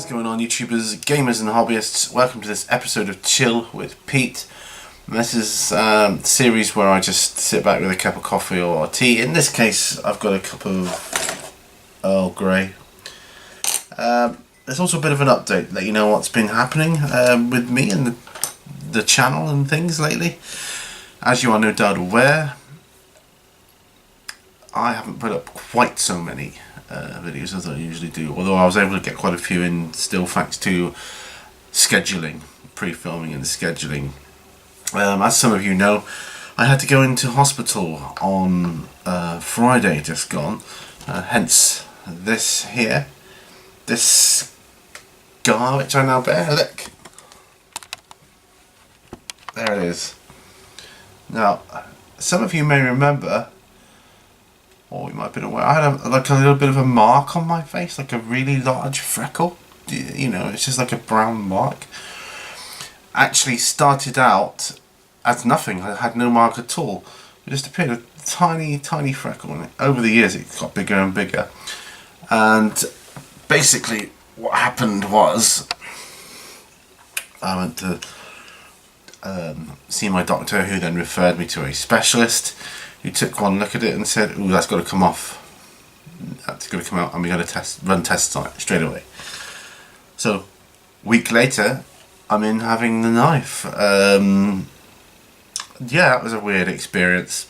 What is going on, YouTubers, gamers and hobbyists? Welcome to this episode of Chill with Pete. And this is a series where I just sit back with a cup of coffee or tea. In this case, I've got a cup of Earl Grey. There's also a bit of an update, let you know what's been happening with me and the channel and things lately. As you are no doubt aware, I haven't put up quite so many videos as I usually do, although I was able to get quite a few in still thanks to scheduling, pre-filming and scheduling. As some of you know, I had to go into hospital on Friday just gone, hence this here, this scar which I now bear. Look, there it is. Now, some of you may remember, or you might have been aware, I had a little bit of a mark on my face, like a really large freckle. You know, it's just like a brown mark. Actually started out as nothing. I had no mark at all. It just appeared a tiny freckle, and over the years it got bigger and bigger. And basically what happened was I went to see my doctor, who then referred me to a specialist, who took one look at it and said, "Ooh, that's got to come off. That's got to come out, and we're going to run tests on it straight away." So, a week later, I'm in having the knife. Yeah, that was a weird experience.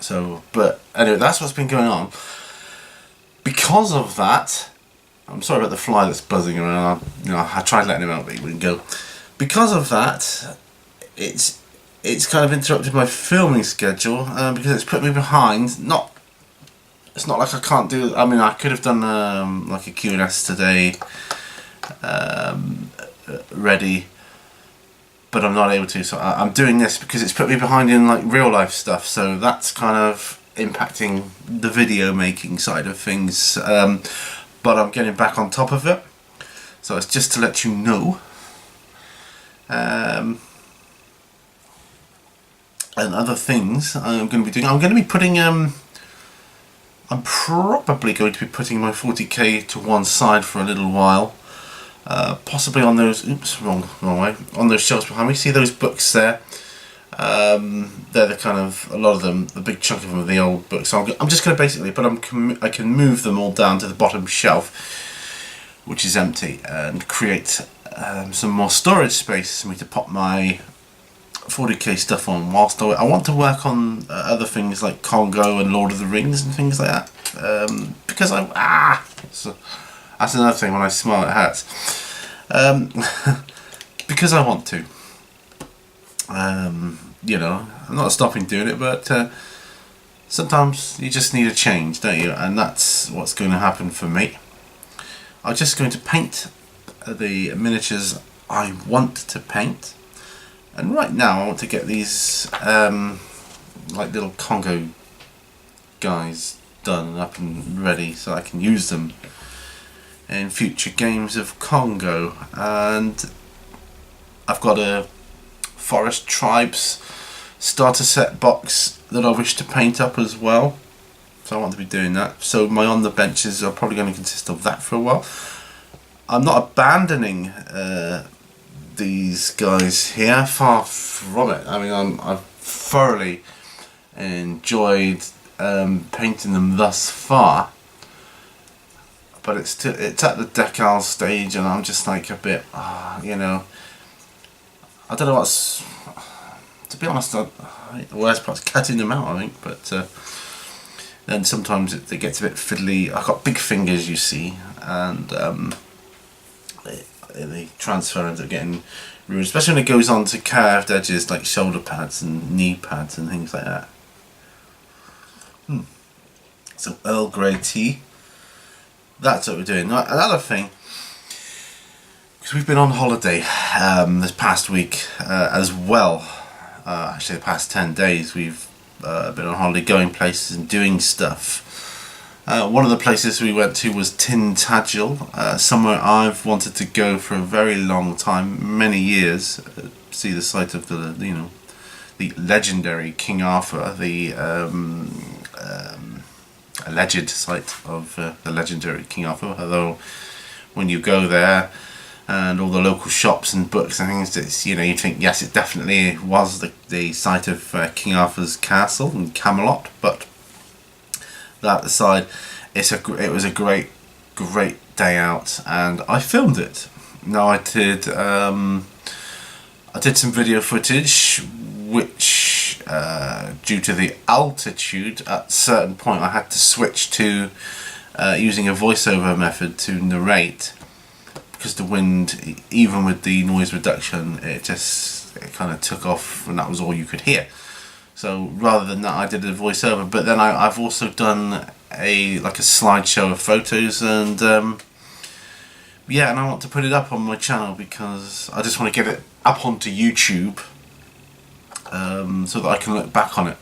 So, but anyway, that's what's been going on. Because of that, I'm sorry about the fly that's buzzing around. I tried letting him out, but he wouldn't go. Because of that, it's kind of interrupted my filming schedule because it's put me behind. It's not like I can't do. I mean, I could have done like a Q&S today, ready, but I'm not able to. So I'm doing this because it's put me behind in like real life stuff. So that's kind of impacting the video making side of things. But I'm getting back on top of it. So it's just to let you know. And other things I'm going to be doing. I'm going to be putting I'm probably going to be putting my 40k to one side for a little while, possibly on those wrong way, on those shelves behind me. See those books there? They're the kind of, a lot of them, the big chunk of them are the old books. So I'm just going to basically, but I can move them all down to the bottom shelf, which is empty, and create some more storage space for me to pop my 40k stuff on whilst I want to work on other things like Congo and Lord of the Rings and things like that, because so that's another thing when I smile at hats, because I want to, you know, I'm not stopping doing it, but sometimes you just need a change, don't you? And that's what's going to happen for me. I'm just going to paint the miniatures I want to paint. And right now I want to get these like little Congo guys done and up and ready so I can use them in future games of Congo. And I've got a Forest Tribes starter set box that I wish to paint up as well. So I want to be doing that. So my on the benches are probably going to consist of that for a while. I'm not abandoning these guys here, far from it. I mean, I've thoroughly enjoyed painting them thus far, but it's at the decal stage, and I'm just like a bit, you know, I don't know what's, to be honest, the worst part's cutting them out, I think, but then sometimes it gets a bit fiddly. I've got big fingers, you see, and they transfer into getting ruined, especially when it goes on to curved edges like shoulder pads and knee pads and things like that. So Earl Grey tea, that's what we're doing. Now, another thing, because we've been on holiday this past week as well, actually the past 10 days we've been on holiday, going places and doing stuff. One of the places we went to was Tintagel, somewhere I've wanted to go for a very long time, many years. See the site of the, you know, the legendary King Arthur, the alleged site of the legendary King Arthur, although when you go there, and all the local shops and books and things. It's, you know, you think yes, it definitely was the site of King Arthur's castle in Camelot. But that aside, it was a great day out, and I filmed it. Now I did some video footage, which due to the altitude at a certain point I had to switch to using a voiceover method to narrate, because the wind, even with the noise reduction, it kind of took off, and that was all you could hear. So rather than that, I did a voiceover. But then I've also done a slideshow of photos, and yeah, and I want to put it up on my channel because I just want to get it up onto YouTube, so that I can look back on it.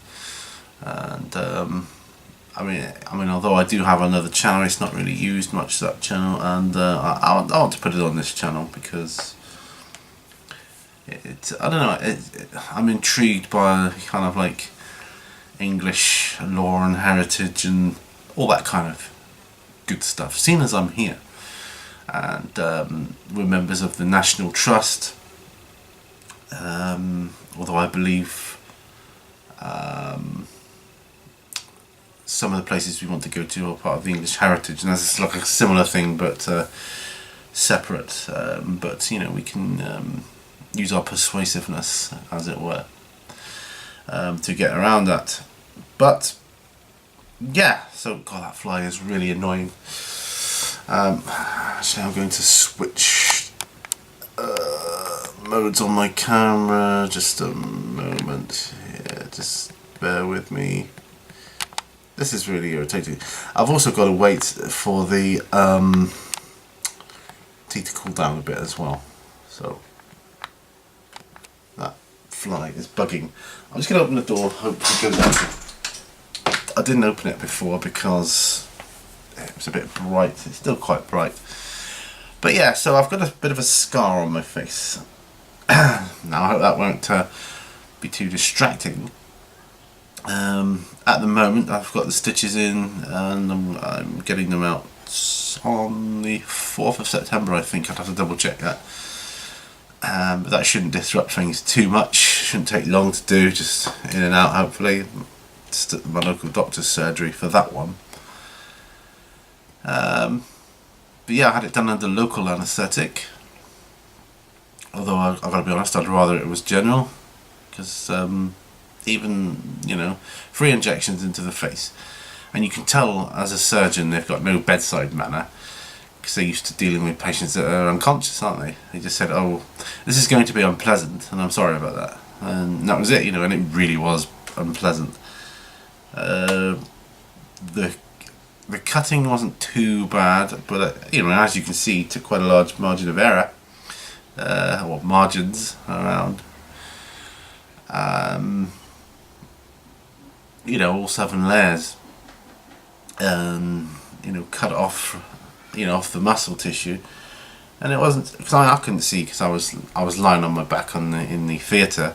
And I mean, although I do have another channel, it's not really used much, that channel, and I want to put it on this channel because I don't know, I'm intrigued by kind of like English lore and heritage and all that kind of good stuff, seeing as I'm here. And we're members of the National Trust, although I believe some of the places we want to go to are part of the English heritage, and that's like a similar thing but separate, but you know, we can use our persuasiveness, as it were, to get around that. But yeah, so God, that fly is really annoying. Actually, I'm going to switch modes on my camera. Just a moment. Yeah, just bear with me. This is really irritating. I've also got to wait for the tea to cool down a bit as well. So that fly is bugging. I'm just going to open the door. Hope it goes out. I didn't open it before because it was a bit bright. It's still quite bright. But yeah, so I've got a bit of a scar on my face. Now I hope that won't be too distracting. At the moment I've got the stitches in, and I'm getting them out on the 4th of September, I think. I'd have to double check that. But that shouldn't disrupt things too much. Shouldn't take long to do, just in and out hopefully. Just at my local doctor's surgery for that one. But yeah, I had it done under local anaesthetic, although I've got to be honest, I'd rather it was general, because even, you know, 3 injections into the face, and you can tell as a surgeon they've got no bedside manner, because they're used to dealing with patients that are unconscious, aren't they? They just said, oh, this is going to be unpleasant, and I'm sorry about that, and that was it, you know. And it really was unpleasant. The cutting wasn't too bad, but you know, as you can see, took quite a large margin of error, or margins around. You know, all 7 layers, you know, cut off, you know, off the muscle tissue, and it wasn't, because I couldn't see, because I was lying on my back in the theatre,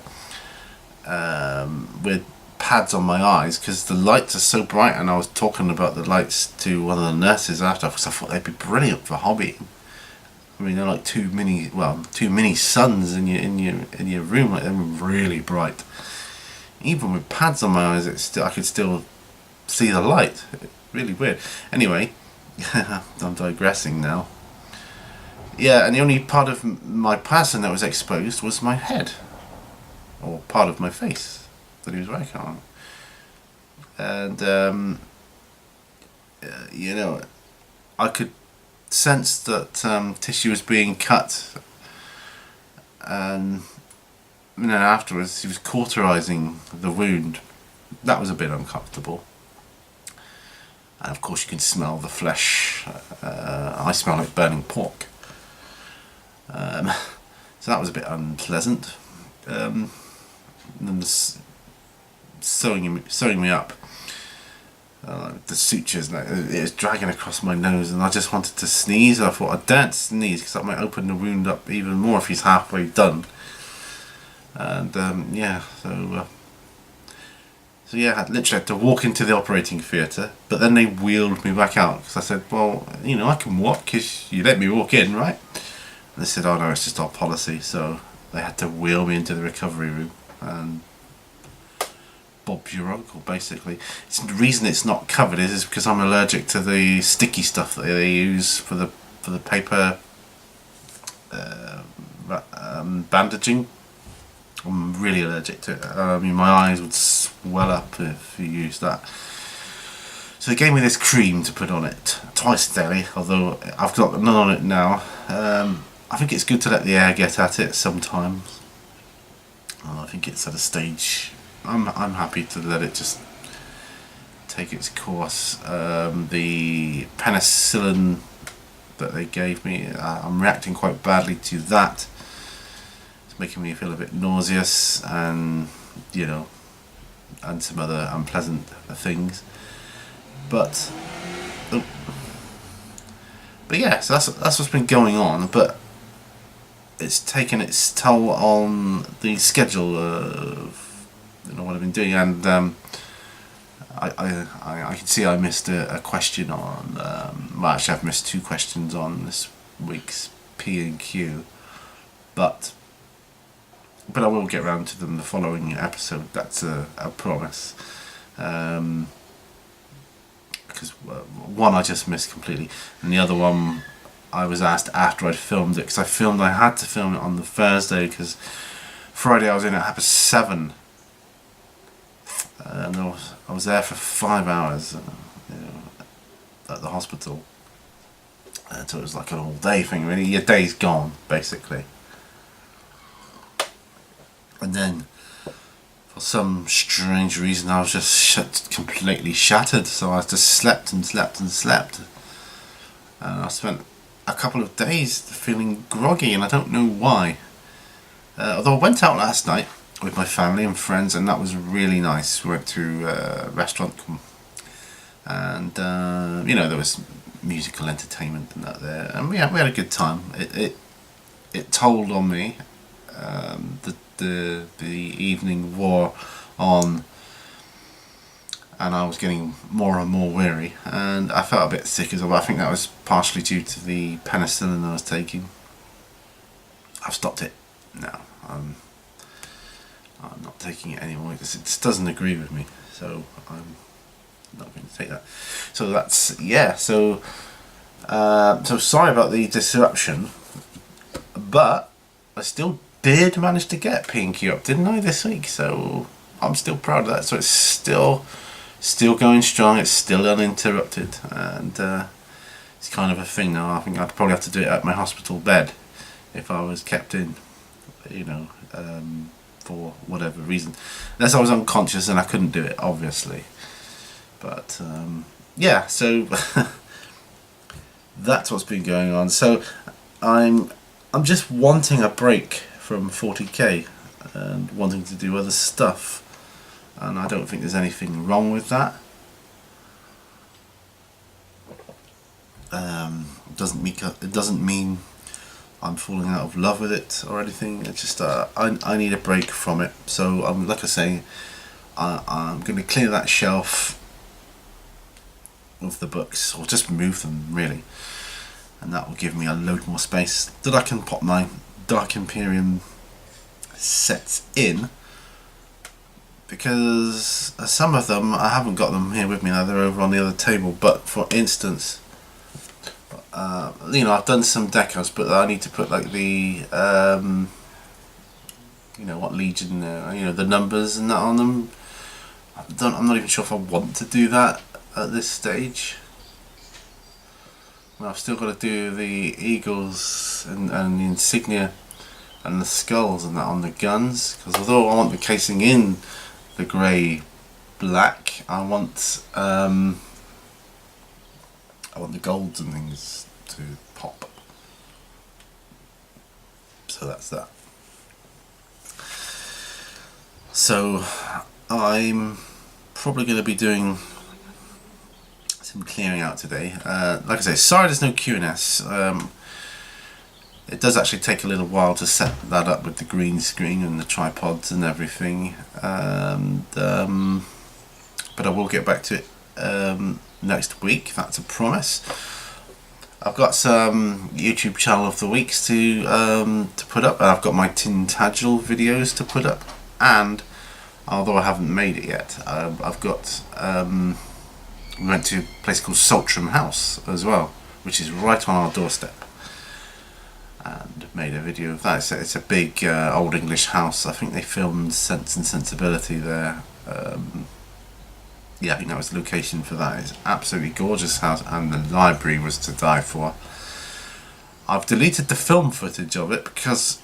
with pads on my eyes, because the lights are so bright, and I was talking about the lights to one of the nurses after, because I thought they'd be brilliant for hobbying. I mean, they're like two mini suns in your room, like, they're really bright. Even with pads on my eyes, I could still see the light. Really weird. Anyway, I'm digressing now. Yeah, and the only part of my person that was exposed was my head, or part of my face that he was working on. And you know, I could sense that tissue was being cut, and then afterwards he was cauterizing the wound. That was a bit uncomfortable, and of course you can smell the flesh. I smell like burning pork, so that was a bit unpleasant. And then sewing me up, the sutures, it was dragging across my nose, and I just wanted to sneeze. I thought I daren't sneeze because that might open the wound up even more if he's halfway done. And yeah, so So yeah, I literally had to walk into the operating theatre, but then they wheeled me back out because I said, well, I can walk because you let me walk in, right? And they said, oh no, it's just our policy. So they had to wheel me into the recovery room, and Bob's your uncle, basically. The reason it's not covered is because I'm allergic to the sticky stuff that they use for the paper bandaging. I'm really allergic to it. I mean, my eyes would swell up if you use that. So they gave me this cream to put on it twice daily, although I've got none on it now. I think it's good to let the air get at it sometimes. I think it's at a stage. I'm happy to let it just take its course. The penicillin that they gave me, I'm reacting quite badly to that. Making me feel a bit nauseous, and and some other unpleasant things. But yeah, so that's what's been going on. But it's taken its toll on the schedule of what I've been doing, and I can see I missed a question on. Well, actually, I've missed 2 questions on this week's P&Q, but I will get around to them the following episode. That's a promise. Because one I just missed completely, and the other one I was asked after I'd filmed it, because I had to film it on the Thursday, because Friday I was in at 7:30, and I was there for 5 hours at the hospital. So it was like an all day thing, really. Your day's gone, basically. And then, for some strange reason, I was just completely shattered. So I just slept and slept and slept. And I spent a couple of days feeling groggy, and I don't know why. Although I went out last night with my family and friends, and that was really nice. We went to a restaurant, and there was musical entertainment and that there, and we had a good time. It told on me. The evening wore on, and I was getting more and more weary, and I felt a bit sick as well. I think that was partially due to the penicillin I was taking. I've stopped it now. I'm not taking it anymore because it just doesn't agree with me, so I'm not going to take that. So that's so sorry about the disruption, but I still did manage to get P&Q up, didn't I, this week? So I'm still proud of that. So it's still going strong. It's still uninterrupted, and it's kind of a thing now. I think I'd probably have to do it at my hospital bed if I was kept in, for whatever reason, unless I was unconscious and I couldn't do it, obviously. But yeah, so that's what's been going on. So I'm just wanting a break from 40k and wanting to do other stuff, and I don't think there's anything wrong with that. It doesn't mean I'm falling out of love with it or anything. It's just I need a break from it. So like I say, I'm going to clear that shelf of the books, or just move them really, and that will give me a load more space that I can pop my Dark Imperium sets in, because some of them I haven't got them here with me now. They're over on the other table. But for instance, I've done some decos, but I need to put like the what Legion, the numbers and that on them. I'm not even sure if I want to do that at this stage. Well, I've still got to do the eagles and the insignia and the skulls and that on the guns, because although I want the casing in the grey black, I want the golds and things to pop. So that's that. So I'm probably going to be doing some clearing out today. Like I say, sorry there's no Q&S. It does actually take a little while to set that up with the green screen and the tripods and everything. And but I will get back to it next week. That's a promise. I've got some YouTube channel of the weeks to put up, and I've got my Tintagel videos to put up, and although I haven't made it yet, I've got we went to a place called Saltram House as well, which is right on our doorstep, and made a video of that. It's a big old English house. I think they filmed Sense and Sensibility there. Yeah, I think that was the location for that. It's an absolutely gorgeous house, and the library was to die for. I've deleted the film footage of it because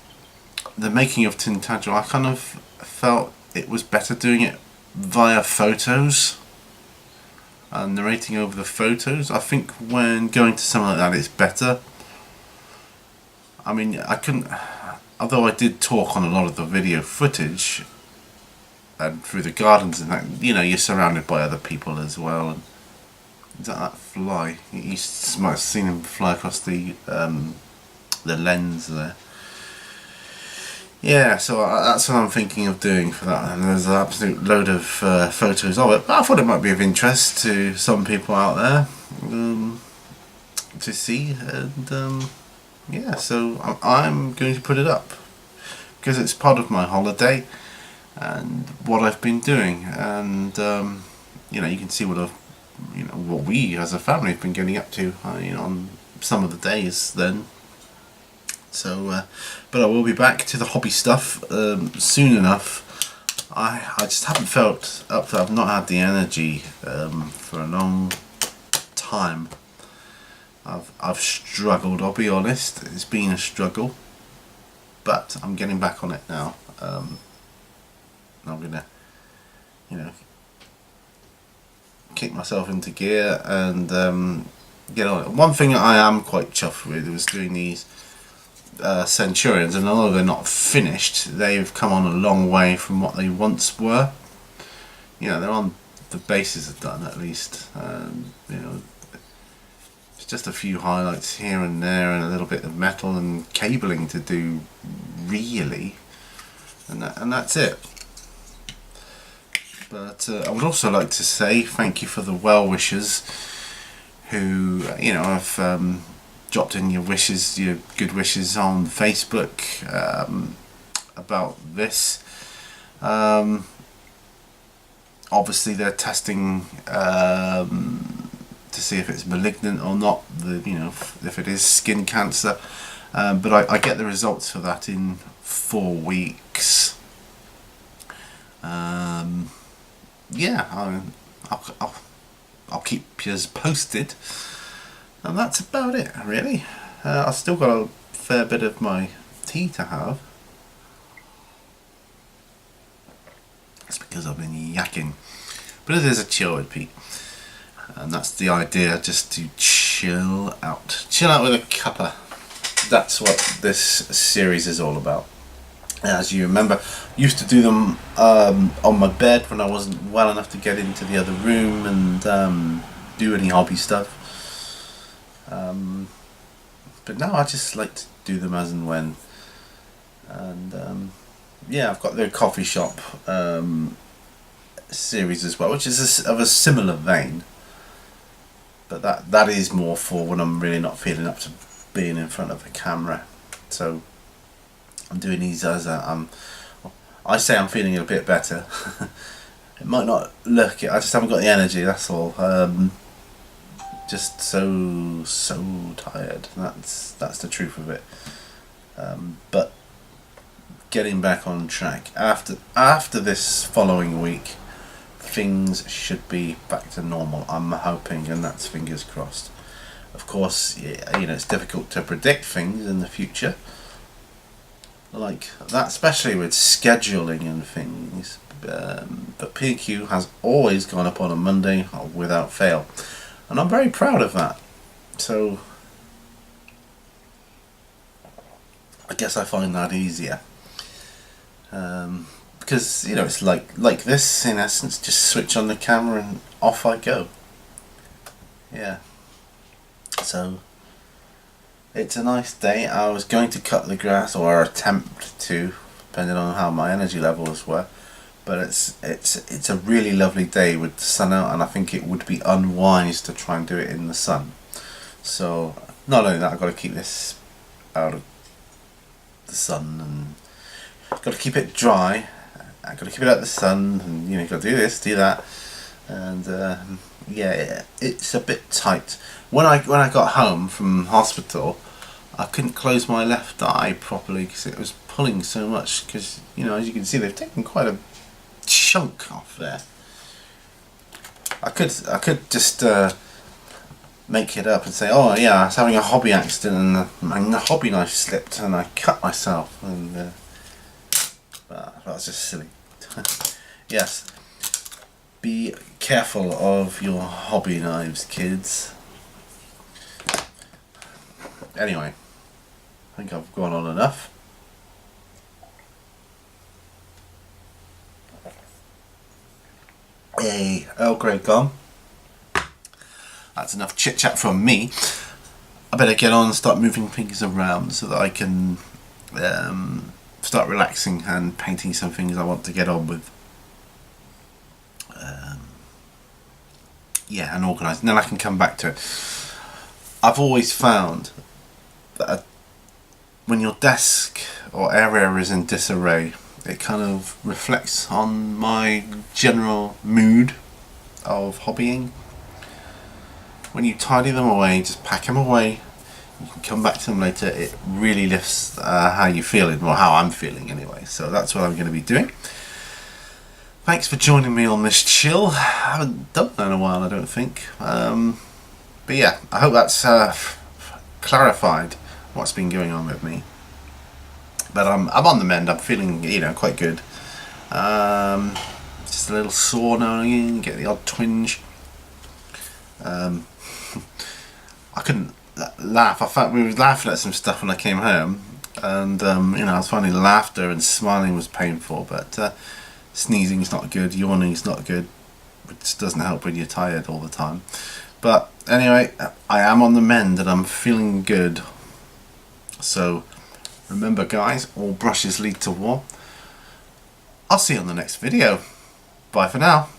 the making of Tintagel, I kind of felt it was better doing it via photos and narrating over the photos. I think when going to something like that, it's better. I mean, I couldn't, although I did talk on a lot of the video footage and through the gardens and that, you know, you're surrounded by other people as well. And is that fly? You might have seen him fly across the lens there. Yeah, so that's what I'm thinking of doing for that, and there's an absolute load of photos of it, but I thought it might be of interest to some people out there to see, and yeah, so I'm going to put it up because it's part of my holiday and what I've been doing, and you know, you can see what what we as a family have been getting up to, you know, on some of the days then. So, but I will be back to the hobby stuff soon enough. I just haven't felt up to. I've not had the energy for a long time. I've struggled. I'll be honest. It's been a struggle, but I'm getting back on it now. I'm gonna, you know, kick myself into gear and get on it. One thing I am quite chuffed with was doing these Centurions, and although they're not finished, they've come on a long way from what they once were. You know, they're on, the bases are done at least. You know, it's just a few highlights here and there, and a little bit of metal and cabling to do, really, and that's it. But I would also like to say thank you for the well-wishers who, you know, have dropped in your wishes, your good wishes on Facebook about this. Obviously they're testing to see if it's malignant or not, you know, if it is skin cancer, but I get the results for that in 4 weeks. Yeah, I'll keep you posted, and that's about it really. I've still got a fair bit of my tea to have. That's because I've been yakking, but it is a chilled Pete, and that's the idea, just to chill out with a cuppa. That's what this series is all about. As you remember, I used to do them on my bed when I wasn't well enough to get into the other room and do any hobby stuff. But now I just like to do them as and when. And yeah, I've got the coffee shop series as well, which is of a similar vein. But that is more for when I'm really not feeling up to being in front of a camera. So I'm doing these as I say I'm feeling a bit better. It might not look it, I just haven't got the energy, that's all. Just so tired. That's the truth of it. But getting back on track after this following week, things should be back to normal, I'm hoping, and that's fingers crossed. Of course, yeah, you know, it's difficult to predict things in the future like that, especially with scheduling and things, but P&Q has always gone up on a Monday without fail, and I'm very proud of that. So I guess I find that easier, because, you know, it's like this in essence, just switch on the camera and off I go. Yeah, so it's a nice day. I was going to cut the grass, or attempt to, depending on how my energy levels were, but it's a really lovely day with the sun out, and I think it would be unwise to try and do it in the sun. So not only that, I've got to keep this out of the sun, and got to keep it dry. I've got to keep it out of the sun, and you know, got to do this, do that, and yeah, it's a bit tight. When I got home from hospital, I couldn't close my left eye properly because it was pulling so much. Because, you know, as you can see, they've taken quite a chunk off there. I could just make it up and say, oh yeah, I was having a hobby accident and the hobby knife slipped and I cut myself, and that was just silly. Yes, be careful of your hobby knives, kids. Anyway, I think I've gone on enough. Hey, Earl Grey gone. That's enough chit chat from me. I better get on and start moving things around so that I can start relaxing and painting some things I want to get on with. Yeah, and organised. And then I can come back to it. I've always found that when your desk or area is in disarray, it kind of reflects on my general mood of hobbying. When you tidy them away, just pack them away, you can come back to them later, it really lifts how you're feeling, or how I'm feeling anyway. So that's what I'm going to be doing. Thanks for joining me on this chill. I haven't done that in a while, I don't think. But yeah, I hope that's clarified what's been going on with me. But I'm on the mend. I'm feeling, you know, quite good. Just a little sore now and again. Get the odd twinge. I couldn't laugh. I felt we were laughing at some stuff when I came home, and you know, I was finding laughter and smiling was painful. But sneezing is not good. Yawning is not good. Which doesn't help when you're tired all the time. But anyway, I am on the mend and I'm feeling good. So remember, guys, all brushes lead to war. I'll see you on the next video. Bye for now.